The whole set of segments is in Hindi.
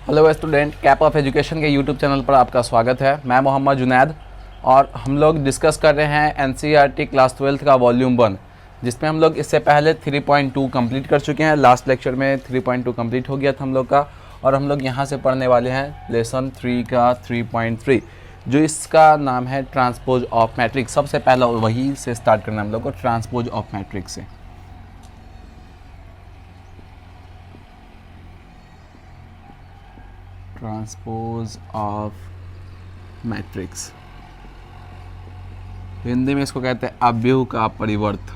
Hello student, cap of education के यूट्यूब चैनल पर आपका स्वागत है। मैं मोहम्मद जुनैद और हम लोग डिस्कस कर रहे हैं एनसीईआरटी क्लास 12 का वॉल्यूम 1, जिसमें हम लोग इससे पहले 3.2 कंप्लीट कर चुके हैं। लास्ट लेक्चर में 3.2 कंप्लीट हो गया था हम लोग का, और हम लोग यहाँ से पढ़ने वाले हैं लेसन 3 का 3.3, जो इसका नाम है ट्रांसपोज ऑफ मैट्रिक्स। सबसे पहला वही से स्टार्ट करना है हम लोग को, ट्रांसपोज ऑफ मैट्रिक्स से। ट्रांसपोज ऑफ मैट्रिक्स, हिंदी में इसको कहते हैं अव्यूह का परिवर्त।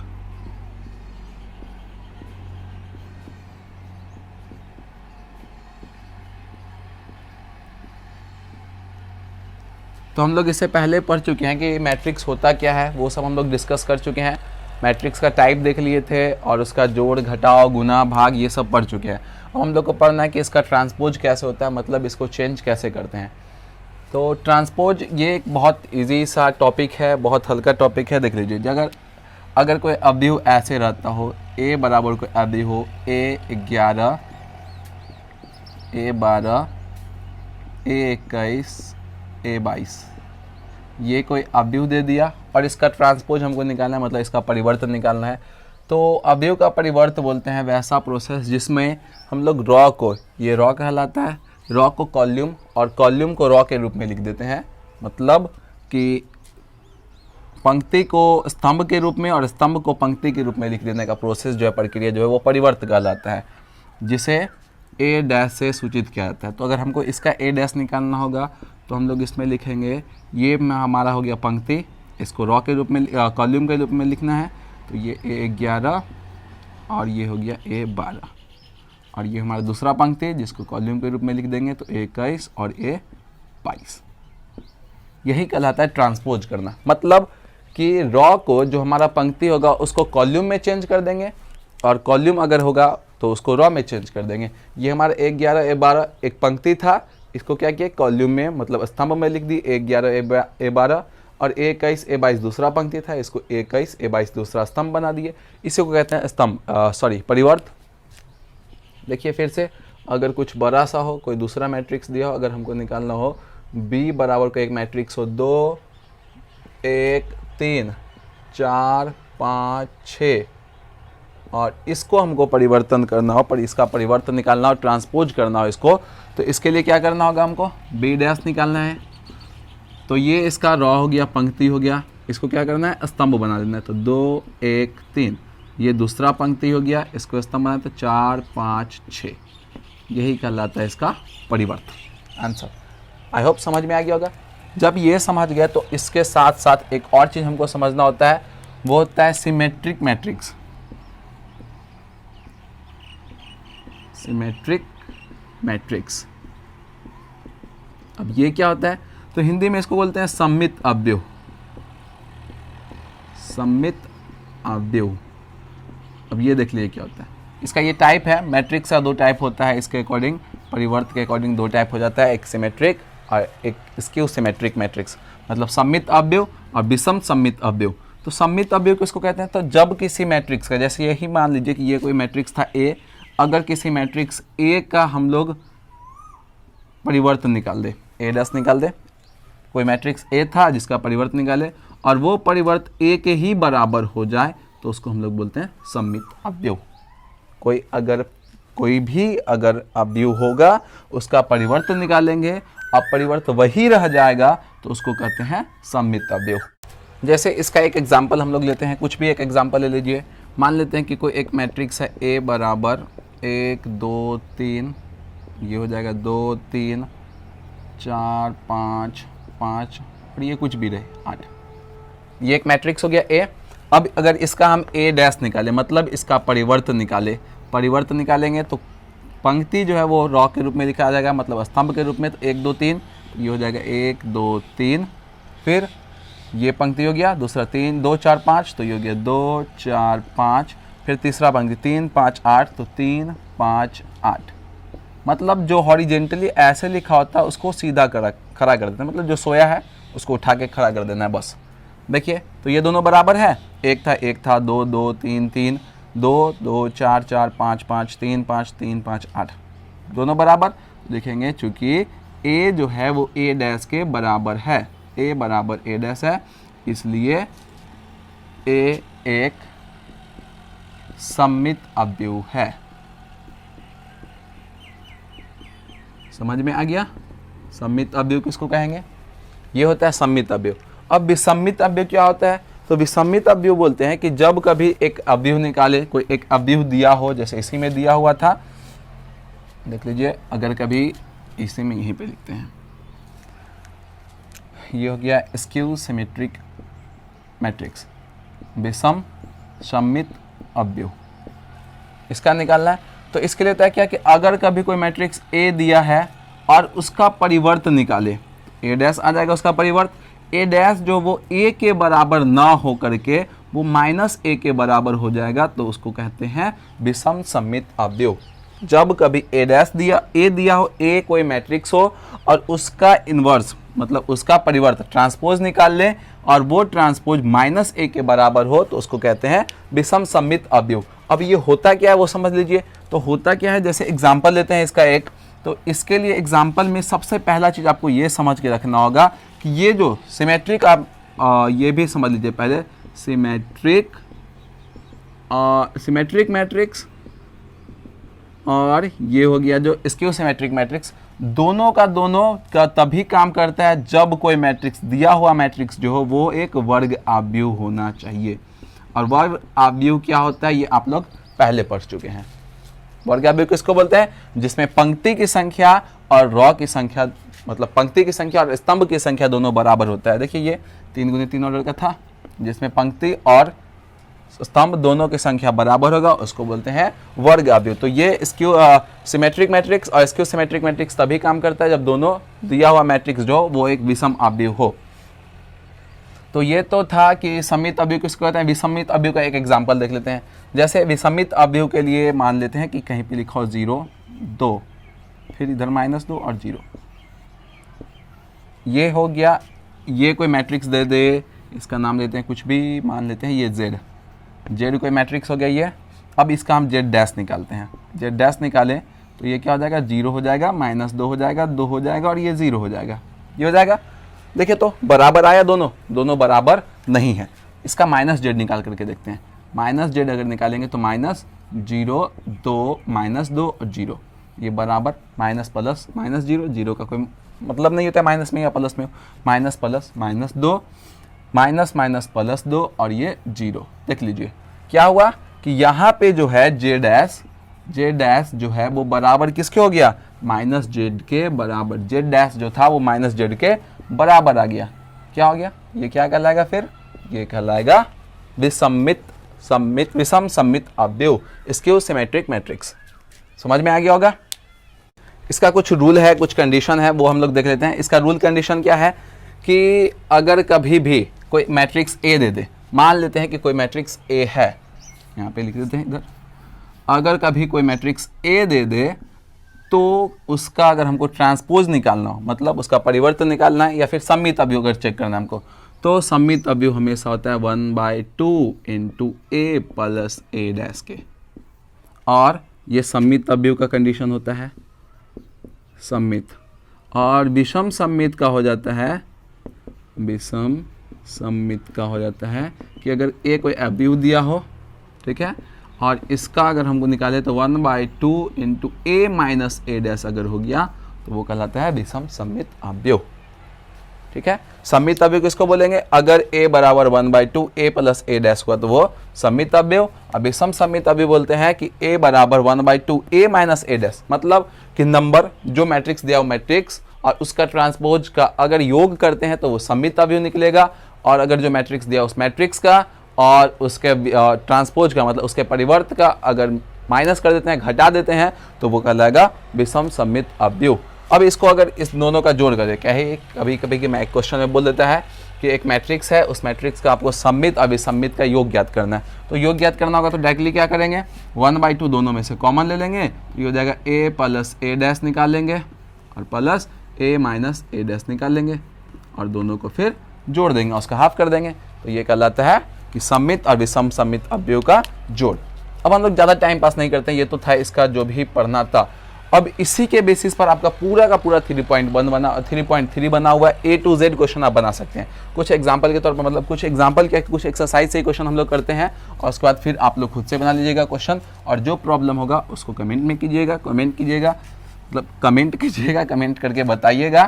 तो हम लोग इससे पहले पढ़ चुके हैं कि मैट्रिक्स होता क्या है, वो सब हम लोग डिस्कस कर चुके हैं। मैट्रिक्स का टाइप देख लिए थे और उसका जोड़, घटाव, गुना, भाग ये सब पढ़ चुके हैं। अब हम लोग को पढ़ना है कि इसका ट्रांसपोज कैसे होता है, मतलब इसको चेंज कैसे करते हैं। तो ट्रांसपोज ये एक बहुत इजी सा टॉपिक है, बहुत हल्का टॉपिक है। देख लीजिए, अगर कोई अवयव ऐसे रहता हो, a बराबर कोई अवयव हो a11, a12, a21, a22, ये कोई अवयव दे दिया और इसका ट्रांसपोज हमको निकालना है, मतलब इसका परिवर्तन निकालना है। तो अवयव का परिवर्त बोलते हैं वैसा प्रोसेस जिसमें हम लोग रॉ को, ये रॉ कहलाता है, रॉ को कॉल्यूम और कॉल्यूम को रॉ के रूप में लिख देते हैं। मतलब कि पंक्ति को स्तंभ के रूप में और स्तंभ को पंक्ति के रूप में लिख देने का प्रोसेस जो है, प्रक्रिया जो है, वो परिवर्त कहलाता है, जिसे ए डैश से सूचित किया जाता है। तो अगर हमको इसका ए डैश निकालना होगा तो हम लोग इसमें लिखेंगे, ये हमारा हो गया पंक्ति, इसको रॉ के रूप में, कॉल्यूम के रूप में लिखना है। तो ये a11 और ये हो गया a12, और ये हमारा दूसरा पंक्ति जिसको कॉल्यूम के रूप में लिख देंगे, तो a21 और a22। यही कहलाता है ट्रांसपोज करना। मतलब कि रॉ को, जो हमारा पंक्ति होगा, उसको कॉल्यूम में चेंज कर देंगे, और कॉल्यूम अगर होगा तो उसको रॉ में चेंज कर देंगे। ये हमारा a11 a12 एक पंक्ति था, इसको क्या किया, कॉल्यूम में, मतलब स्तंभ में लिख दी a11 a12, और a21 a22 दूसरा पंक्ति था, इसको a21 a22 दूसरा स्तंभ बना दिए। इसी को कहते हैं स्तंभ, परिवर्त। देखिए फिर से, अगर कुछ बड़ा सा हो, कोई दूसरा मैट्रिक्स दिया हो, अगर हमको निकालना हो b बराबर का एक मैट्रिक्स हो 2 1 3 4 5 6, और इसको हमको परिवर्तन करना हो, पर इसका परिवर्तन निकालना हो, ट्रांसपोज करना हो इसको, तो इसके लिए क्या करना होगा, हमको b डैश निकालना है। तो ये इसका रॉ हो गया, पंक्ति हो गया, इसको क्या करना है, स्तंभ बना देना है। तो 2 1 3, ये दूसरा पंक्ति हो गया, इसको स्तंभ बनाना है। तो 4 5 6, यही कहलाता है इसका परिवर्त। आंसर आई होप समझ में आ गया होगा। जब ये समझ गया तो इसके साथ साथ एक और चीज़ हमको समझना होता है, वो होता है सिमेट्रिक मैट्रिक्स। सिमेट्रिक मैट्रिक्स, अब ये क्या होता है, तो हिंदी में इसको बोलते हैं सममित अवयव। सममित अवयव, अब ये देख लीजिए क्या होता है। इसका ये टाइप है, मैट्रिक्स का 2 टाइप होता है इसके अकॉर्डिंग, परिवर्त के अकॉर्डिंग 2 टाइप हो जाता है, एक सिमेट्रिक और एक स्क्यू सिमेट्रिक मैट्रिक्स। मतलब सममित अवयव और विषम सममित अवयव। तो सममित अवयव किसको कहते हैं, तो जब किसी मैट्रिक्स का, जैसे यही मान लीजिए कि ये कोई मैट्रिक्स था A, अगर किसी मैट्रिक्स A का हम लोग परिवर्तन निकाल दे, A डैश निकाल दे, कोई मैट्रिक्स A था जिसका परिवर्त निकाले, और वो परिवर्त A के ही बराबर हो जाए, तो उसको हम लोग बोलते हैं सममित अवयव। कोई भी अगर अवयव होगा, उसका परिवर्तन निकालेंगे, अब परिवर्त वही रह जाएगा, तो उसको कहते हैं सममित अवयव। जैसे इसका एक एग्जाम्पल हम लोग लेते हैं, कुछ भी एक एग्जाम्पल ले लीजिए। मान लेते हैं कि कोई एक मैट्रिक्स है A बराबर 1 2 3, ये हो जाएगा 2 3 4 5 5, और ये कुछ भी रहे 8। ये एक मैट्रिक्स हो गया A। अब अगर इसका हम A डैश निकालें, मतलब इसका परिवर्तन निकालेंगे, तो पंक्ति जो है वो रॉ के रूप में लिखा जाएगा, मतलब स्तंभ के रूप में। तो 1 2 3, ये हो जाएगा 1 2 3, फिर ये पंक्ति हो गया, दूसरा 3 2 4 5, तो ये हो गया 2 4 5, फिर तीसरा पंक्ति 3 5 8, तो 3 5 8। मतलब जो हॉरिजेंटली ऐसे लिखा होता है उसको सीधा खड़ा कर देते हैं, मतलब जो सोया है उसको उठा के खड़ा कर देना है बस। देखिए, तो ये दोनों बराबर है, एक था 2 2 3 3, 2 2 4 4 5 5 3 5 3 5 8, दोनों बराबर। लिखेंगे चूंकि ए जो है वो ए डैश के बराबर है, ए बराबर ए डैश है, इसलिए ए एक सममित अवयव है। समझ में आ गया? सममित अवयव किसको कहेंगे? ये होता है सममित अवयव। अब विसम्मित अवयव क्या होता है? तो विसम्मित अवयव बोलते हैं कि जब कभी एक अवयव निकाले, कोई एक अवयव दिया हो, जैसे इसी में दिया हुआ था, देख लीजिए, अगर कभी इसी में यहीं पे लिखते हैं, ये हो गया स्क्यू सिमेट्रिक मैट्रिक्स, विषम सममित अवयव, इसका निकालना है। तो इसके लिए होता है क्या कि अगर कभी कोई मैट्रिक्स ए दिया है और उसका परिवर्त निकाले, ए डैश आ जाएगा उसका परिवर्त, ए डैश जो वो ए के बराबर ना हो करके वो माइनस ए के बराबर हो जाएगा, तो उसको कहते हैं विषम सममित अवयव। जब कभी ए डैश दिया हो, ए कोई मैट्रिक्स हो और उसका इन्वर्स मतलब उसका परिवर्त ट्रांसपोज निकाल ले और वो ट्रांसपोज माइनस ए के बराबर हो, तो उसको कहते हैं विषम सममित अवयव। अब ये होता क्या है वो समझ लीजिए। तो होता क्या है, जैसे एग्जाम्पल लेते हैं इसका एक, तो इसके लिए एग्जाम्पल में सबसे पहला चीज़ आपको ये समझ के रखना होगा कि ये जो सिमेट्रिक, आप ये भी समझ लीजिए पहले, सिमेट्रिक मैट्रिक्स और ये हो गया जो स्क्यू सिमेट्रिक मैट्रिक्स, दोनों का तभी काम करता है जब कोई मैट्रिक्स, दिया हुआ मैट्रिक्स जो हो वो एक वर्ग अवयव होना चाहिए। और वर्ग अवयव क्या होता है ये आप लोग पहले पढ़ चुके हैं। वर्ग अवयव किसको बोलते हैं? जिसमें पंक्ति की संख्या और रो की संख्या, मतलब पंक्ति की संख्या और स्तंभ की संख्या दोनों बराबर होता है। देखिए ये 3 गुने 3 ऑर्डर का था, जिसमें पंक्ति और स्तंभ दोनों की संख्या बराबर होगा, उसको बोलते हैं वर्ग अवयव। तो ये स्क्यू सिमेट्रिक मैट्रिक्स और स्क्यू सिमेट्रिक मैट्रिक्स तभी काम करता है जब दोनों दिया हुआ मैट्रिक्स जो वो एक विषम अवयव हो। तो ये तो था कि सममित अवयव किसको कहते हैं। विसम्मित अवयव का एक एग्जांपल देख लेते हैं। जैसे विसम्मित अवयव के लिए मान लेते हैं कि कहीं पे लिखा हो 0, 2, फिर इधर -2 और 0, ये हो गया। ये कोई मैट्रिक्स दे दे, इसका नाम लेते हैं कुछ भी, मान लेते हैं ये जेड कोई मैट्रिक्स हो गया ये। अब इसका हम जेड डैश निकालते हैं। जेड डैश निकालें तो ये क्या हो जाएगा, 0 हो जाएगा, -2 हो जाएगा, 2 हो जाएगा और ये 0 हो जाएगा, ये हो जाएगा। देखिए तो बराबर आया, दोनों बराबर नहीं है। इसका -z निकाल करके देखते हैं। -z अगर निकालेंगे तो -0, 2, -2 और 0, ये बराबर माइनस प्लस -0, 0 का कोई मतलब नहीं होता है माइनस में या प्लस में, माइनस प्लस -2, माइनस माइनस +2 और ये 0। देख लीजिए क्या हुआ कि यहाँ पे जो है जे डैश जो है वो बराबर किसके हो गया, -z के बराबर। जेड डैश जो था वो -z के बराबर आ गया। क्या हो गया, ये क्या कहलाएगा, फिर ये कहलाएगा विषम सममित अवयव, स्क्यू सिमेट्रिक मैट्रिक्स। समझ में आ गया होगा। इसका कुछ रूल है, कुछ कंडीशन है, वो हम लोग देख लेते हैं। इसका रूल कंडीशन क्या है कि अगर कभी भी कोई मैट्रिक्स ए दे दे, मान लेते हैं कि कोई मैट्रिक्स ए है, यहाँ पे लिख देते हैं इधर, अगर कभी कोई मैट्रिक्स ए दे दे तो उसका अगर हमको ट्रांसपोज निकालना हो, मतलब उसका परिवर्तन निकालना है या फिर सममित अवयव अगर चेक करना है हमको, तो सममित अवयव हमेशा होता है 1/2 × a + a डैश के। और ये सममित अवयव का कंडीशन होता है सममित, और विषम सममित का हो जाता है, विषम सममित का हो जाता है कि अगर ए कोई अवयव दिया हो, ठीक है, और इसका अगर हमको निकाले तो 1/2 × a - a डैश अगर हो गया तो वो कहलाता है विषम सममित अवयव। ठीक है, सममित अवयव किसको बोलेंगे, अगर a बराबर 1/2 a + a डैश हुआ तो वो सममित अवयव। अब विषम सममित अवयव बोलते हैं कि a बराबर 1/2 a - a डैश, मतलब कि नंबर जो मैट्रिक्स दिया हो मैट्रिक्स और उसका ट्रांसपोज का अगर योग करते हैं तो वो सममित अवयव निकलेगा, और अगर जो मैट्रिक्स दिया उस मैट्रिक्स का और उसके ट्रांसपोज का मतलब उसके परिवर्त का अगर माइनस कर देते हैं, घटा देते हैं, तो वो कहलाएगा विषम सममित अवयव। अब इसको अगर इस दोनों का जोड़ करें, क्या है, कभी कभी कि मैं एक क्वेश्चन में बोल देता है कि एक मैट्रिक्स है, उस मैट्रिक्स का आपको सममित और विसम्मित का योग ज्ञात करना है। तो योग ज्ञात करना होगा तो डायरेक्टली क्या करेंगे, 1/2 दोनों में से कॉमन ले लेंगे, ये हो जाएगा a + a डैश निकाल लेंगे और प्लस a - a डैश निकाल लेंगे और दोनों को फिर जोड़ देंगे, उसका हाफ कर देंगे। तो ये कहलाता है कि सममित और विषम सममित अवयव का जोड़। अब हम लोग ज़्यादा टाइम पास नहीं करते हैं, ये तो था इसका जो भी पढ़ना था। अब इसी के बेसिस पर आपका पूरा का पूरा 3.3 बना हुआ है, A to Z क्वेश्चन आप बना सकते हैं। कुछ एग्जांपल के तौर पर, मतलब कुछ एग्जांपल के कुछ एक्सरसाइज से क्वेश्चन हम लोग करते हैं और उसके बाद फिर आप लोग खुद से बना लीजिएगा क्वेश्चन, और जो प्रॉब्लम होगा उसको कमेंट में कीजिएगा, मतलब कमेंट कीजिएगा, कमेंट करके बताइएगा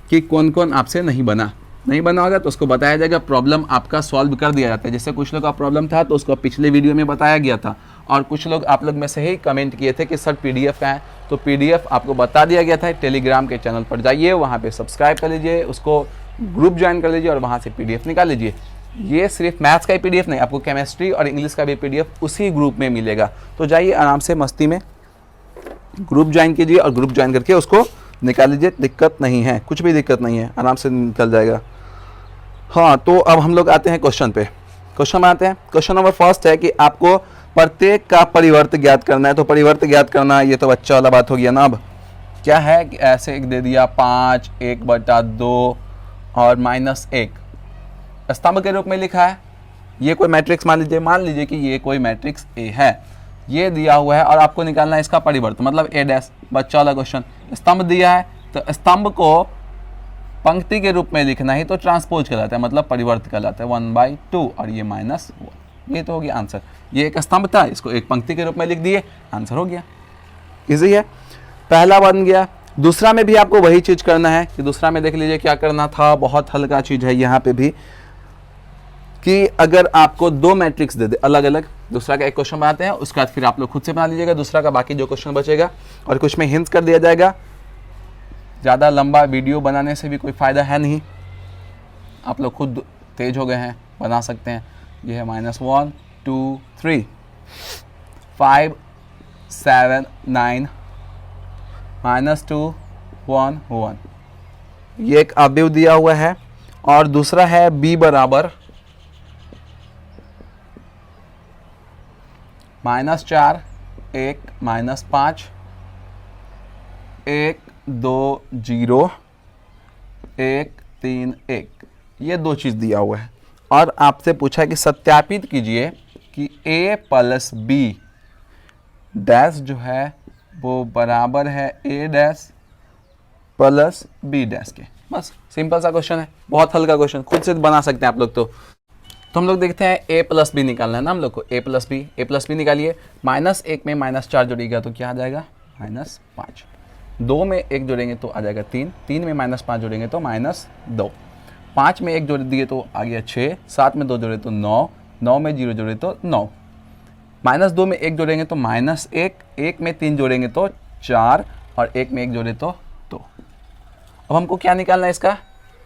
कि कौन कौन आपसे नहीं बना होगा तो उसको बताया जाएगा, प्रॉब्लम आपका सॉल्व कर दिया जाता है। जैसे कुछ लोग का प्रॉब्लम था तो उसको पिछले वीडियो में बताया गया था, और कुछ लोग आप लोग में से ही कमेंट किए थे कि सर PDF का है, तो PDF आपको बता दिया गया था। टेलीग्राम के चैनल पर जाइए, वहाँ पे सब्सक्राइब कर लीजिए, उसको ग्रुप ज्वाइन कर लीजिए और वहाँ से PDF निकाल लीजिए। ये सिर्फ मैथ्स का ही PDF नहीं, आपको केमिस्ट्री और इंग्लिश का भी PDF उसी ग्रुप में मिलेगा। तो जाइए आराम से मस्ती में ग्रुप ज्वाइन कीजिए और ग्रुप ज्वाइन करके उसको निकाल लीजिए, दिक्कत नहीं है, कुछ भी दिक्कत नहीं है, आराम से निकल जाएगा। हाँ, तो अब हम लोग आते हैं क्वेश्चन पे। क्वेश्चन में आते हैं। क्वेश्चन नंबर फर्स्ट है कि आपको प्रत्येक का परिवर्त ज्ञात करना है। तो परिवर्त ज्ञात करना, ये तो बच्चा वाला बात हो गया ना। अब क्या है कि ऐसे एक दे दिया 5, 1/2 और -1 स्तंभ के रूप में लिखा है। ये कोई मैट्रिक्स मान लीजिए कि ये कोई मैट्रिक्स A है, ये दिया हुआ है और आपको निकालना है इसका परिवर्त, मतलब A'। बच्चा वाला क्वेश्चन। स्तंभ दिया है तो स्तंभ को पंक्ति के रूप में लिखना ही तो ट्रांसपोज कहलाता है, मतलब परिवर्त कहलाता है 1/2 और ये -1। ये तो हो गया आंसर। ये एक स्तंभ था, इसको एक पंक्ति के रूप में लिख दिए, आंसर हो गया। इजी है, पहला बन गया। दूसरा में भी आपको वही चीज करना है कि दूसरा में देख लीजिए क्या करना था, बहुत हल्का चीज है यहाँ पे भी, कि अगर आपको 2 मैट्रिक्स दे दे अलग अलग, दूसरा का एक क्वेश्चन बनाते हैं, उसके बाद फिर आप लोग खुद से बना लीजिएगा दूसरा का बाकी जो क्वेश्चन बचेगा, और कुछ में हिंट्स कर दिया जाएगा। ज़्यादा लंबा वीडियो बनाने से भी कोई फ़ायदा है नहीं, आप लोग खुद तेज हो गए हैं, बना सकते हैं। ये है -1 2 3 5 7 9 -2 1 1, ये एक अवयव दिया हुआ है। और दूसरा है B बराबर -4 1 -5 1 2 0 1 3 1, ये 2 चीज़ दिया हुआ है। और आपसे पूछा है कि सत्यापित कीजिए कि A + B डैश जो है वो बराबर है A' + B' के। बस सिंपल सा क्वेश्चन है, बहुत हल्का क्वेश्चन, खुद से बना सकते हैं आप लोग। तो हम लोग देखते हैं A + B निकालना है ना हम लोग को। A + B निकालिए। -1 में -4 जोड़िएगा तो क्या आ जाएगा, -5। 2 में 1 जोड़ेंगे तो आ जाएगा 3, 3 में -5 जोड़ेंगे तो -2, 5 में 1 जोड़ दिए तो आ गया 6, 7 में 2 जोड़े तो 9, 9 में 0 जोड़े तो 9, -2 में 1 जोड़ेंगे तो -1, 1 में 3 जोड़ेंगे तो 4 और 1 में 1 जोड़े तो 2। अब हमको क्या निकालना है, इसका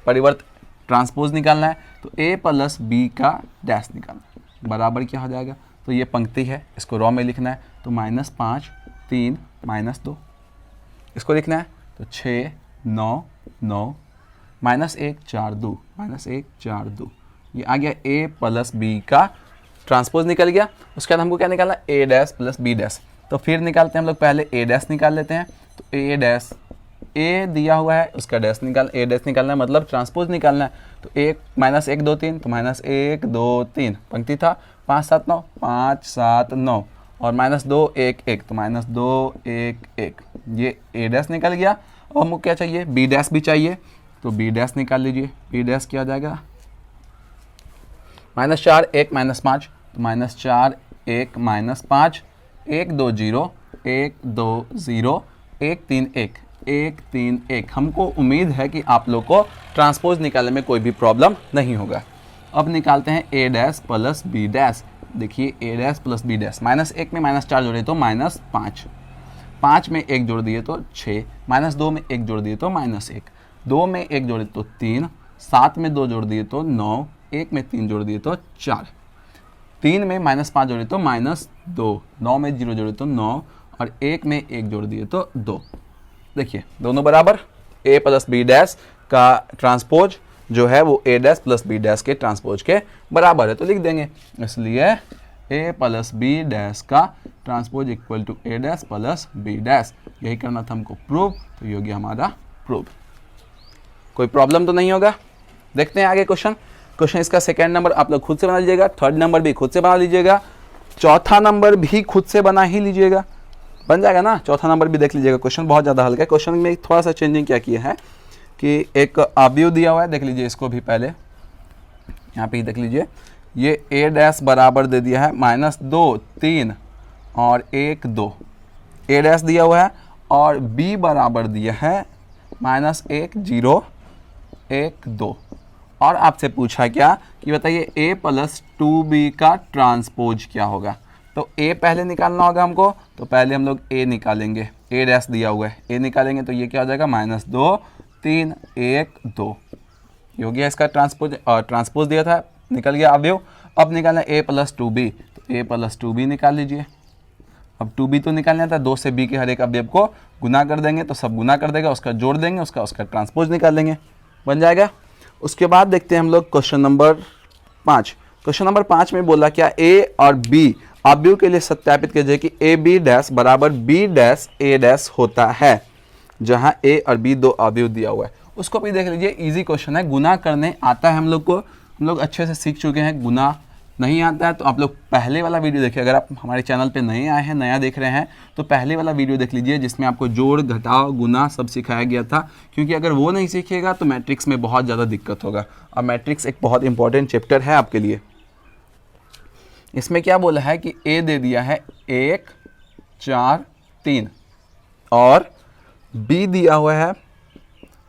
परिवर्त ट्रांसपोज निकालना है। तो A + B का डैश निकालना है, बराबर क्या हो जाएगा, तो ये पंक्ति है, इसको रॉ में लिखना है, तो -5 3 -2, इसको लिखना है तो 6 9 9 -1 4 2 -1 4 2, ये आ गया A + B का ट्रांसपोज निकल गया। उसके बाद हमको क्या निकालना है, A' + B'। तो फिर निकालते हैं हम लोग, पहले A' निकाल लेते हैं। तो A' A दिया हुआ है, उसका डैश A' निकालना है, मतलब ट्रांसपोज निकालना है। तो 1 -1 2 3, तो -1 2 3 पंक्ति था, 5 7 9 5 7 9 और -2 1 1, तो -2 1 1, ये A' निकल गया। अब हमको क्या चाहिए, B' भी चाहिए, तो B' निकाल लीजिए। B' क्या आ जाएगा, -4 1 -5, तो -4 1 -5 1 2 0 1 2 0 1 3 1 1 3 1। हमको उम्मीद है कि आप लोग को ट्रांसपोज निकालने में कोई भी प्रॉब्लम नहीं होगा। अब निकालते हैं A' + B'। देखिए A' + B', -1 में -4 जोड़े तो -5, 5 में 1 जोड़ दिए तो 6, -2 में 1 जोड़ दिए तो -1, 2 में 1 जोड़े तो 3, 7 में 2 जोड़ दिए तो 9, 1 में 3 जोड़ दिए तो 4, 3 में -5 जोड़े तो -2, 9 में 0 जोड़े तो 9 और 1 में 1 जोड़ दिए तो 2। देखिए दोनों बराबर, A + B' का ट्रांसपोज जो है वो A' + B' के ट्रांसपोज के बराबर है, तो लिख देंगे। इसलिए A + B' का transpose equal to A' + B'। यही करना था हमको प्रूव, तो ये हो गया हमारा प्रूव। कोई प्रॉब्लम तो नहीं होगा। देखते हैं आगे क्वेश्चन इसका सेकेंड नंबर आप लोग खुद से बना लीजिएगा, थर्ड नंबर भी खुद से बना लीजिएगा, चौथा नंबर भी खुद से बना ही लीजिएगा। बन जाएगा ना। चौथा नंबर भी देख लीजिएगा, क्वेश्चन बहुत ज़्यादा हल्का है। क्वेश्चन में थोड़ा सा चेंजिंग क्या किया है कि एक अवयव दिया हुआ है, देख लीजिए इसको भी पहले यहाँ पे ही देख लीजिए, ये a डैश बराबर दे दिया है -2 3 और 1 2, a डैश दिया हुआ है, और b बराबर दिया है -1 0 1 2, और आपसे पूछा क्या कि बताइए a + 2b का ट्रांसपोज क्या होगा। तो a पहले निकालना होगा हमको, तो पहले हम लोग a निकालेंगे, a डैश दिया हुआ है, a निकालेंगे तो ये क्या हो जाएगा -2 3 1 2, ये हो गया इसका ट्रांसपोज, और ट्रांसपोज दिया था, निकल गया अवयव। अब निकालना a + 2b, तो a + 2b निकाल लीजिए। अब 2b तो निकालना था, 2 से b के हर एक अवयव को गुना कर देंगे, तो सब गुना कर देगा, उसका जोड़ देंगे, उसका ट्रांसपोज निकाल लेंगे, बन जाएगा। उसके बाद देखते हैं हम लोग क्वेश्चन नंबर 5। क्वेश्चन नंबर 5 में बोला क्या a और b अवयव के लिए सत्यापित कीजिए कि a b डैश बराबर b डैश a डैश होता है, जहां a और b दो अवयव दिया हुआ है। उसको भी देख लीजिए, इजी क्वेश्चन है, गुना करने आता है हम लोग को, हम लोग अच्छे से सीख चुके हैं। गुना नहीं आता है तो आप लोग पहले वाला वीडियो देखिए, अगर आप हमारे चैनल पे नए आए हैं, नया देख रहे हैं, तो पहले वाला वीडियो देख लीजिए जिसमें आपको जोड़ घटाव गुना सब सिखाया गया था, क्योंकि अगर वो नहीं सीखिएगा तो मैट्रिक्स में बहुत ज़्यादा दिक्कत होगा। और मैट्रिक्स एक बहुत इंपॉर्टेंट चैप्टर है आपके लिए। इसमें क्या बोला है कि a दे दिया है 1 4 3 और b दिया हुआ है,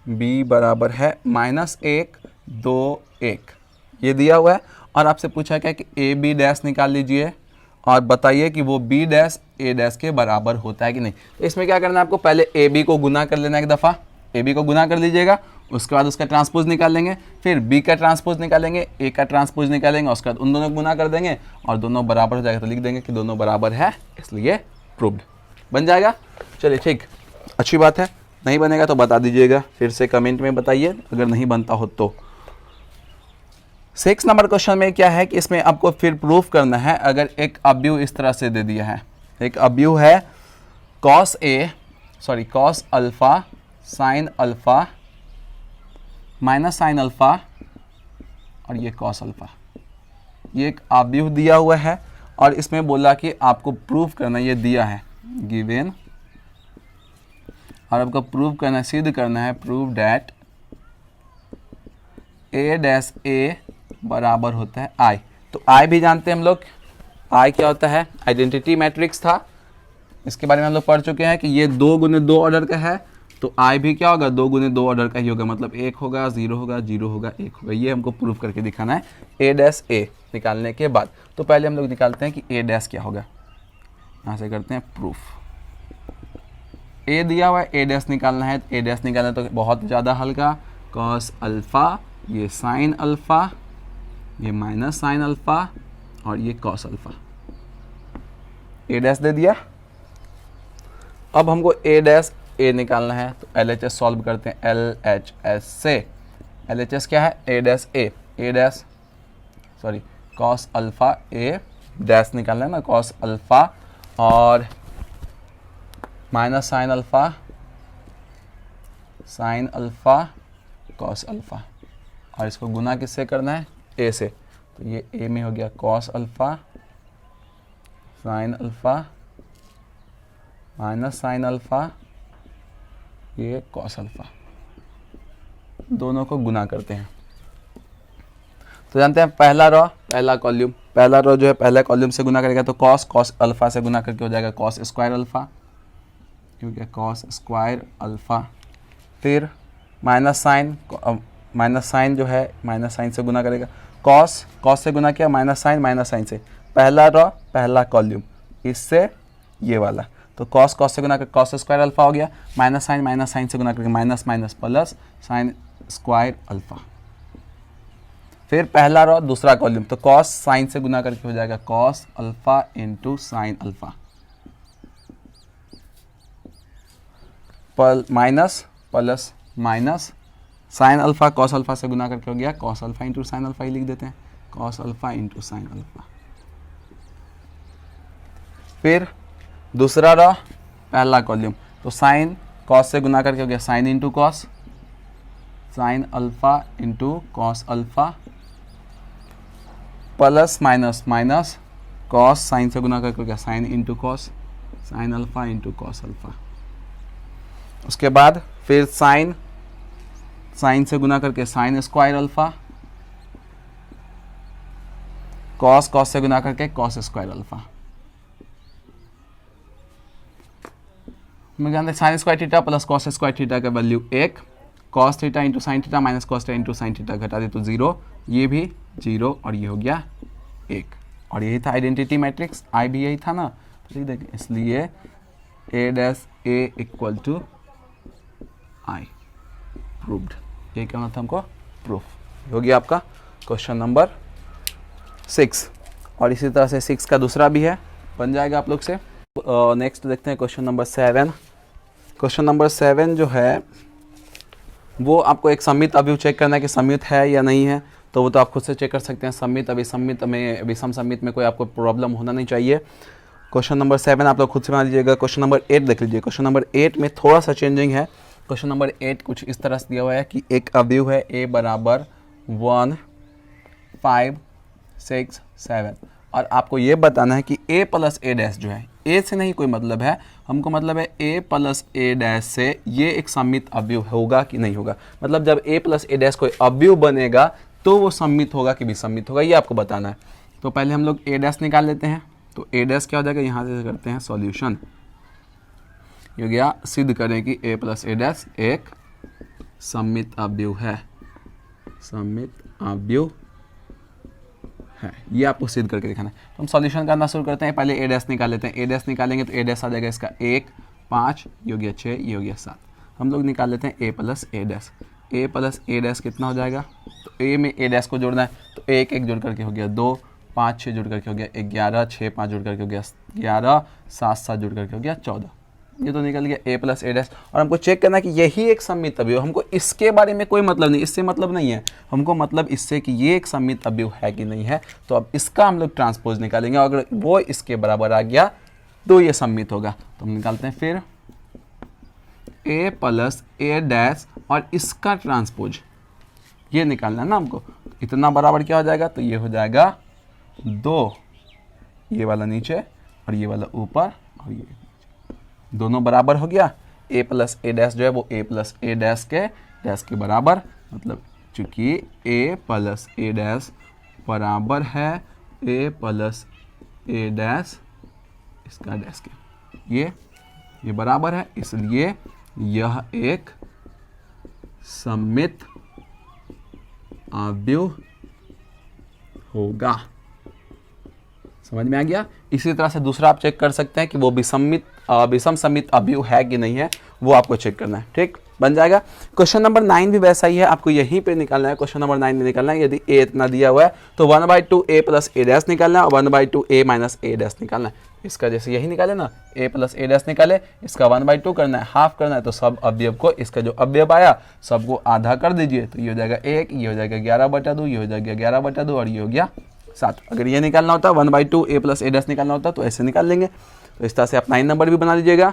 b बराबर है -1 2 1, ये दिया हुआ है। और आपसे पूछा क्या कि a b डैश निकाल लीजिए और बताइए कि वो b डैश a डैश के बराबर होता है कि नहीं। तो इसमें क्या करना है आपको, पहले a b को गुना कर लेना, एक दफ़ा a b को गुना कर लीजिएगा, उसके बाद उसका ट्रांसपोज निकाल लेंगे, फिर b का ट्रांसपोज निकालेंगे, a का ट्रांसपोज निकालेंगे, उसके बाद उन दोनों को गुना कर देंगे और दोनों बराबर हो जाएगा, तो लिख देंगे कि दोनों बराबर है, इसलिए प्रूव्ड, बन जाएगा। चलिए ठीक, अच्छी बात है। नहीं बनेगा तो बता दीजिएगा, फिर से कमेंट में बताइए अगर नहीं बनता हो तो। 6 नंबर क्वेश्चन में क्या है कि इसमें आपको फिर प्रूफ करना है, अगर एक अवयव इस तरह से दे दिया है, एक अवयव है cos alpha sin alpha sin alpha और ये cos अल्फा, ये एक अवयव दिया हुआ है और इसमें बोला कि आपको प्रूफ करना, ये दिया है गिवन, और आपको प्रूव करना, सिद्ध करना है, prove that a dash a बराबर होता है i। तो i भी जानते हैं हम लोग, i क्या होता है, आइडेंटिटी मैट्रिक्स था, इसके बारे में हम लोग पढ़ चुके हैं कि ये 2 × 2 ऑर्डर का है, तो i भी क्या होगा, 2 × 2 ऑर्डर का ही होगा, मतलब 1 होगा 0 होगा 0 होगा 1 होगा। ये हमको प्रूफ करके दिखाना है a डैश a निकालने के बाद। तो पहले हम लोग निकालते हैं कि a डैश क्या होगा, यहाँ से करते हैं प्रूफ। a दिया हुआ है, a डैश निकालना है, a डैश निकालना तो बहुत ज़्यादा हल्का, cos अल्फ़ा, ये sin अल्फ़ा, ये -sin अल्फ़ा और ये cos अल्फ़ा, a डैश दे दिया। अब हमको a डैश a निकालना है, तो LHS सॉल्व करते हैं, LHS से, LHS क्या है, a dash cos alpha a dash निकालना है ना, cos अल्फ़ा और -sin alpha sin alpha cos alpha, और इसको गुना किससे करना है, a से, तो ये a में हो गया cos alpha sin alpha -sin alpha, ये cos अल्फ़ा, दोनों को गुना करते हैं। तो जानते हैं पहला रो पहला कॉलम, पहला रो जो है पहला कॉलम से गुना करेगा, तो cos अल्फ़ा से गुना करके हो जाएगा cos स्क्वायर अल्फ़ा, क्योंकि cos स्क्वायर अल्फ़ा, फिर माइनस साइन जो है माइनस साइन से गुना करेगा, cos से गुना किया, माइनस साइन से, पहला रो पहला कॉलम, इससे ये वाला, तो cos से गुना कर cos स्क्वायर अल्फ़ा हो गया, माइनस साइन से गुना करके minus plus sine square alpha, फिर पहला रो दूसरा कॉलम, तो cos साइन से गुना करके हो जाएगा cos alpha into sine alpha, minus plus minus sine alpha, cos alpha से गुना करके हो गया cos alpha into sine alpha, ही लिख देते हैं cos alpha into sine alpha. फिर दूसरा रो पहला कॉलम, तो साइन cos से गुना करके हो गया sine into cos, sine alpha into cos alpha, plus minus cos sine से गुना करके हो गया sine into cos, sine alpha into cos alpha. उसके बाद फिर साइन से गुना करके साइन स्क्वायर अल्फा, कॉस से गुना करके कॉस स्क्वायर अल्फा। हम जानते हैं sine square theta plus cos square theta का value 1, cos theta into sine theta minus cos theta into sine theta घटा दे तो 0, ये भी 0 और ये हो गया 1। और यही था आइडेंटिटी मैट्रिक्स, आई भी यही था ना, ठीक देखें, इसलिए a dash a equal to I, proved. ये क्या था हमको, प्रूफ हो गया आपका क्वेश्चन नंबर 6। और इसी तरह से 6 का दूसरा भी है, बन जाएगा आप लोग से। नेक्स्ट देखते हैं क्वेश्चन नंबर 7। क्वेश्चन नंबर 7 जो है वो आपको एक सममित अवयव चेक करना है कि सममित है या नहीं है, तो वो तो आप खुद से चेक कर सकते हैं। सममित अभिसम्मित में, विषम सममित में कोई आपको प्रॉब्लम होना नहीं चाहिए। क्वेश्चन नंबर 7 आप लोग खुद से बना लीजिएगा। क्वेश्चन नंबर 8 देख लीजिए। क्वेश्चन नंबर 8 में थोड़ा सा चेंजिंग है। क्वेश्चन नंबर 8 कुछ इस तरह से दिया हुआ है कि एक अवयव है a बराबर 1, 5, 6, 7 और आपको ये बताना है कि a प्लस a डैश जो है, a से नहीं कोई मतलब है, हमको मतलब है a प्लस a डैश से ये एक सममित अवयव होगा कि नहीं होगा। मतलब जब a प्लस a डैश कोई अवयव बनेगा तो वो सममित होगा कि विसम्मित होगा, ये आपको बताना है। तो पहले हम लोग a डैश निकाल लेते हैं। तो a डैश क्या हो जाएगा, यहाँ से करते हैं सॉल्यूशन। ये हो गया, सिद्ध करें कि a प्लस a डैश एक सममित अवयव है, सममित अवयव है, ये आपको सिद्ध करके दिखाना है। तो हम सॉल्यूशन करना शुरू करते हैं। पहले a डैश निकाल लेते हैं। a डैश निकालेंगे तो a डैश आ जाएगा इसका 1, 5, ये हो गया 6, ये हो गया 7। हम लोग निकाल लेते हैं a plus a dash. a plus a dash कितना हो जाएगा, तो a में a डैश को जोड़ना है तो 1, 1 जोड़ करके हो गया 2, 5, 6 जोड़ करके हो गया 11, 6, 5 जोड़ करके हो गया 11, 7, 7 जोड़ करके हो गया 14। ये तो निकल गया a प्लस a डैश। और हमको चेक करना है कि यही एक सममित अवयव, हमको इसके बारे में कोई मतलब नहीं, इससे मतलब नहीं है, हमको मतलब इससे कि ये एक सममित अवयव है कि नहीं है। तो अब इसका हम लोग ट्रांसपोज निकालेंगे, अगर वो इसके बराबर आ गया तो ये सममित होगा। तो हम निकालते हैं फिर a प्लस a डैश और इसका ट्रांसपोज, ये निकालना है ना हमको। इतना बराबर क्या हो जाएगा, तो ये हो जाएगा 2, ये वाला नीचे और ये वाला ऊपर, और ये दोनों बराबर हो गया। a प्लस a डैश जो है वो a प्लस a डैश के बराबर, मतलब चूंकि a प्लस a डैश बराबर है a प्लस a डैश इसका डैश के, ये बराबर है, इसलिए यह एक सममित अवयव होगा। समझ में आ गया। इसी तरह से दूसरा आप चेक कर सकते हैं कि वो विषम सममित अवयव है कि नहीं है, वो आपको चेक करना है। ठीक, बन जाएगा। क्वेश्चन नंबर 9 भी वैसा ही है, आपको यहीं पे निकालना है। क्वेश्चन नंबर 9 में निकालना है, यदि a इतना दिया हुआ है तो 1/2 a प्लस a डैश निकालना है और 1/2 a माइनस a डैश निकालना है। इसका जैसे यही निकाले ना, a प्लस a डैश निकाले, इसका 1/2 करना है, हाफ करना है, तो सब अवयव को, इसका जो अवयव आया सबको आधा कर दीजिए, तो ये हो जाएगा 1, ये हो जाएगा 11/2, ये हो जाएगा 11/2 और ये हो गया 7। अगर ये निकालना होता 1/2 a प्लस a डैश निकालना होता तो ऐसे निकाल लेंगे। तो इस तरह से आप 9 नंबर भी बना लीजिएगा।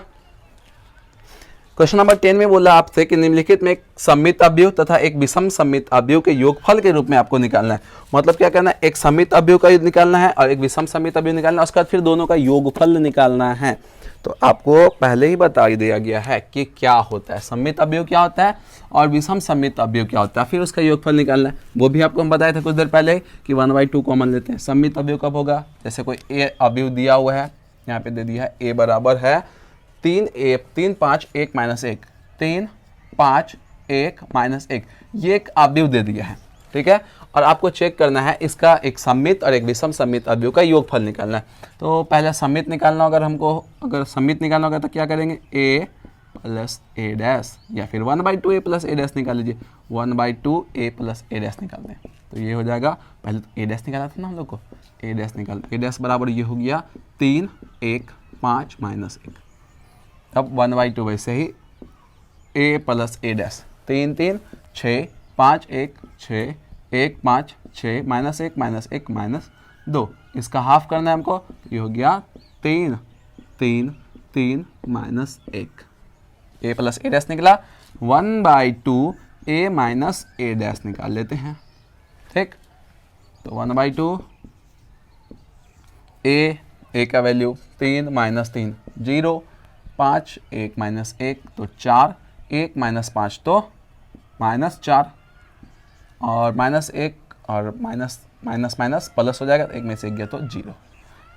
क्वेश्चन नंबर 10 में बोला आपसे कि निम्नलिखित में एक सममित अवयव तथा एक विषम सममित अवयव के योगफल के रूप में आपको निकालना है। मतलब क्या करना है, एक सममित अवयव का निकालना है और एक विषम सममित अवयव निकालना है, उसके बाद फिर दोनों का योगफल निकालना है। तो आपको पहले ही बता दिया गया है कि क्या होता है, सममित अवयव क्या होता है और विषम सममित अवयव क्या होता है, फिर उसका योगफल निकालना है। वो भी आपको हम बताए थे कुछ देर पहले कि 1/2 कॉमन लेते हैं। सममित अवयव कब होगा, जैसे कोई a अवयव दिया हुआ है, यहाँ पे दे दिया है a बराबर है 3, 5, 1 माइनस 1, 3, 5, 1 माइनस 1, ये एक अवयव दे दिया है। ठीक है, और आपको चेक करना है इसका एक सममित और एक विषम सममित अवयव का योगफल निकालना है। तो पहले सममित निकालना, अगर सममित निकालना होगा तो क्या करेंगे, a प्लस a डैश या फिर 1/2 a प्लस a डैश निकाल लीजिए, 1/2 a प्लस a डैश निकालते हैं। तो ये हो जाएगा, पहले तो a डैश निकाला था ना हम लोग को, a डैश निकाल, a डैश बराबर ये हो गया 3, 1, 5 माइनस 1। अब 1/2 वैसे ही a plus a dash, 3, 3, 6, 5, 1, 6, 1, 5, 6 minus 1 minus 1 minus 2, इसका हाफ करना है हमको, ये हो गया 3, 3, 3 minus 1, a plus a dash निकला। 1/2 a माइनस a डैश निकाल लेते हैं। ठीक, तो 1/2 a का वैल्यू 3 माइनस 3 0, 5, 1 माइनस 1 तो 4, 1 माइनस 5 तो -4, और -1 और माइनस माइनस माइनस प्लस हो जाएगा, तो 1 में से 1 गया तो 0।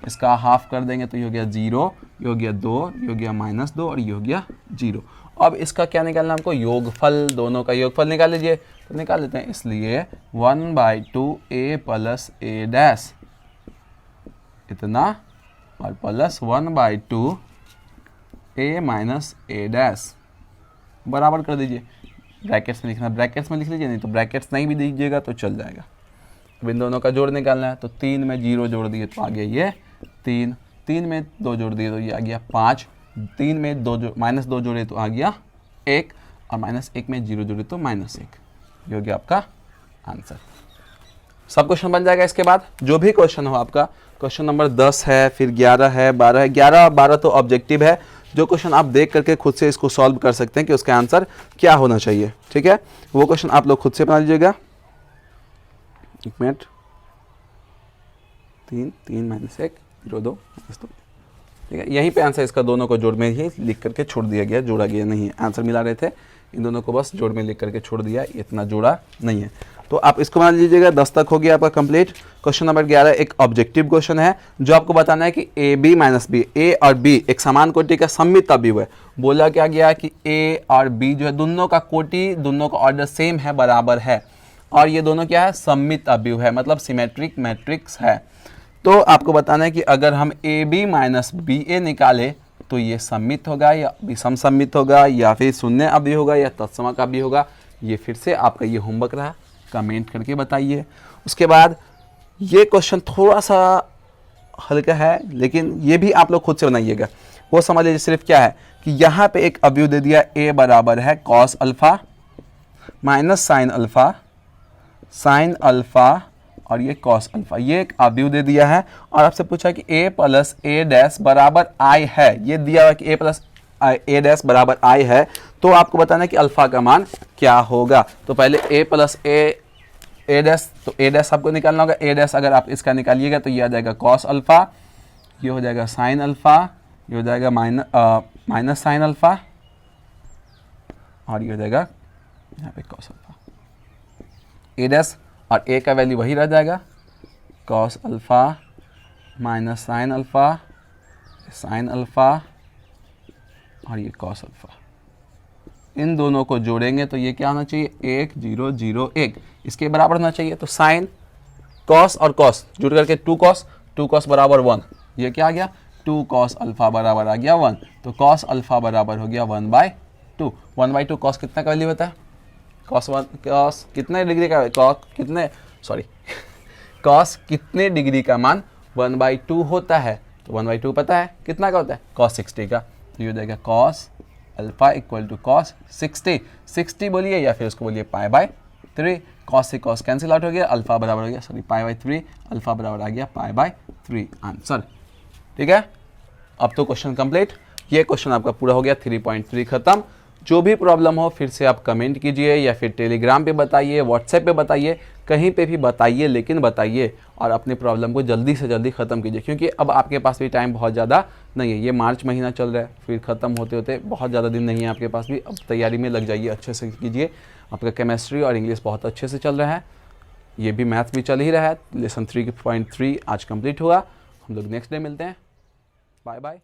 इसका हाफ कर देंगे तो ये हो गया 0, ये हो गया 2, ये हो गया -2 और ये हो गया 0। अब इसका क्या निकालना हमको, योगफल, दोनों का योगफल निकाल लीजिए। तो निकाल लेते हैं, इसलिए 1/2 a प्लस a डैश इतना और plus 1/2 a minus a dash बराबर कर दीजिए। ब्रैकेट्स में लिखना, ब्रैकेट्स में लिख लीजिए, नहीं तो ब्रैकेट्स नहीं भी दीजिएगा तो चल जाएगा। अब इन दोनों का जोड़ निकालना है, तो 3 में 0 जोड़ दिए तो आ गया ये 3, 3 में 2 जोड़ दिए तो ये आ गया 5, 3 में -2 जोड़े तो आ गया 1, और -1 में 0 जोड़े तो -1। ये हो गया आपका आंसर। सब क्वेश्चन बन जाएगा। इसके बाद जो भी क्वेश्चन हो आपका, क्वेश्चन नंबर 10 है, फिर 11 है, 12 है। 11 और 12 तो ऑब्जेक्टिव है, जो क्वेश्चन आप देख करके खुद से इसको सॉल्व कर सकते हैं कि उसका आंसर क्या होना चाहिए। ठीक है, वो क्वेश्चन आप लोग खुद से बना लीजिएगा। 1 मिनट, 3 -1 0 2 -2। ठीक है, यहीं पे आंसर इसका दोनों को जोड़ में ही लिख करके छोड़ दिया गया, जोड़ा गया नहीं है। आंसर मिला रहे थे, इन दोनों को बस जोड़ में लिख करके छोड़ दिया, इतना जोड़ा नहीं है। तो आप इसको बना लीजिएगा। 10 तक हो गया आपका कंप्लीट। क्वेश्चन नंबर 11 एक ऑब्जेक्टिव क्वेश्चन है, जो आपको बताना है कि ए बी माइनस बी, ए और बी एक समान कोटि का सममित अवयव है। बोला क्या गया कि ए और बी जो है दोनों का कोटि, दोनों का ऑर्डर सेम है, बराबर है, और ये दोनों क्या है, सममित अवयव है, मतलब सिमेट्रिक मैट्रिक्स है। तो आपको बताना है कि अगर हम ए बी माइनस बी ए निकाले तो ये सममित होगा या विषम सममित होगा, या फिर शून्य अवयव होगा, या तत्समक अवयव होगा। ये फिर से आपका ये होमवर्क रहा, कमेंट करके बताइए। उसके बाद ये क्वेश्चन थोड़ा सा हल्का है, लेकिन ये भी आप लोग खुद से बनाइएगा। वो समझ लीजिए सिर्फ क्या है कि यहाँ पे एक अवयव दे दिया, ए बराबर है cos alpha minus sine alpha और ये कॉस अल्फा, ये एक अवयव दे दिया है। और आपसे पूछा कि a प्लस a डैश बराबर i है, ये दिया हुआ कि a प्लस a डैश बराबर i है। तो आपको बताना है कि अल्फा का मान क्या होगा। तो पहले a प्लस a डैश, तो a डैश आपको निकालना होगा। a डैश अगर आप इसका निकालिएगा तो ये आ जाएगा कॉस अल्फा, ये हो जाएगा साइन अल्फा, ये हो जाएगा माइनस साइन अल्फा, और ये हो जाएगा यहाँ पे कॉस अल्फा। a डैश और a का वैल्यू वही रह जाएगा, cos alpha minus sine alpha और ये कॉस अल्फा। इन दोनों को जोड़ेंगे तो ये क्या होना चाहिए, 1 0 0 1, इसके बराबर होना चाहिए। तो साइन कॉस और कॉस जुड़ करके 2 कॉस बराबर 1, ये क्या आ गया, 2 कॉस अल्फा बराबर आ गया 1। तो कॉस अल्फा बराबर हो गया 1/2। 1/2 कॉस कितना का वैल्यू होता है, कॉस कितने डिग्री का, कॉस कितने डिग्री का मान 1/2 होता है। तो 1/2 पता है कितना का होता है, cos 60 का। तो ये हो जाएगा cos alpha equal to cos 60 बोलिए, या फिर उसको बोलिए π/3। cos से cos कैंसिल आउट हो गया, अल्फा बराबर हो गया π/3, अल्फा बराबर आ गया π/3 आंसर। ठीक है, अब तो क्वेश्चन कंप्लीट। ये क्वेश्चन आपका पूरा हो गया, 3.3 खत्म। जो भी प्रॉब्लम हो फिर से आप कमेंट कीजिए, या फिर टेलीग्राम पे बताइए, व्हाट्सएप पे बताइए, कहीं पे भी बताइए, लेकिन बताइए और अपने प्रॉब्लम को जल्दी से जल्दी ख़त्म कीजिए, क्योंकि अब आपके पास भी टाइम बहुत ज़्यादा नहीं है। ये मार्च महीना चल रहा है, फिर ख़त्म होते होते बहुत ज़्यादा दिन नहीं है आपके पास भी। अब तैयारी में लग जाइए, अच्छे से कीजिए। आपका केमिस्ट्री और इंग्लिश बहुत अच्छे से चल रहा है, ये भी मैथ्स भी चल ही रहा है। लेसन 3.3 आज कंप्लीट हुआ। हम लोग नेक्स्ट डे मिलते हैं। Bye bye.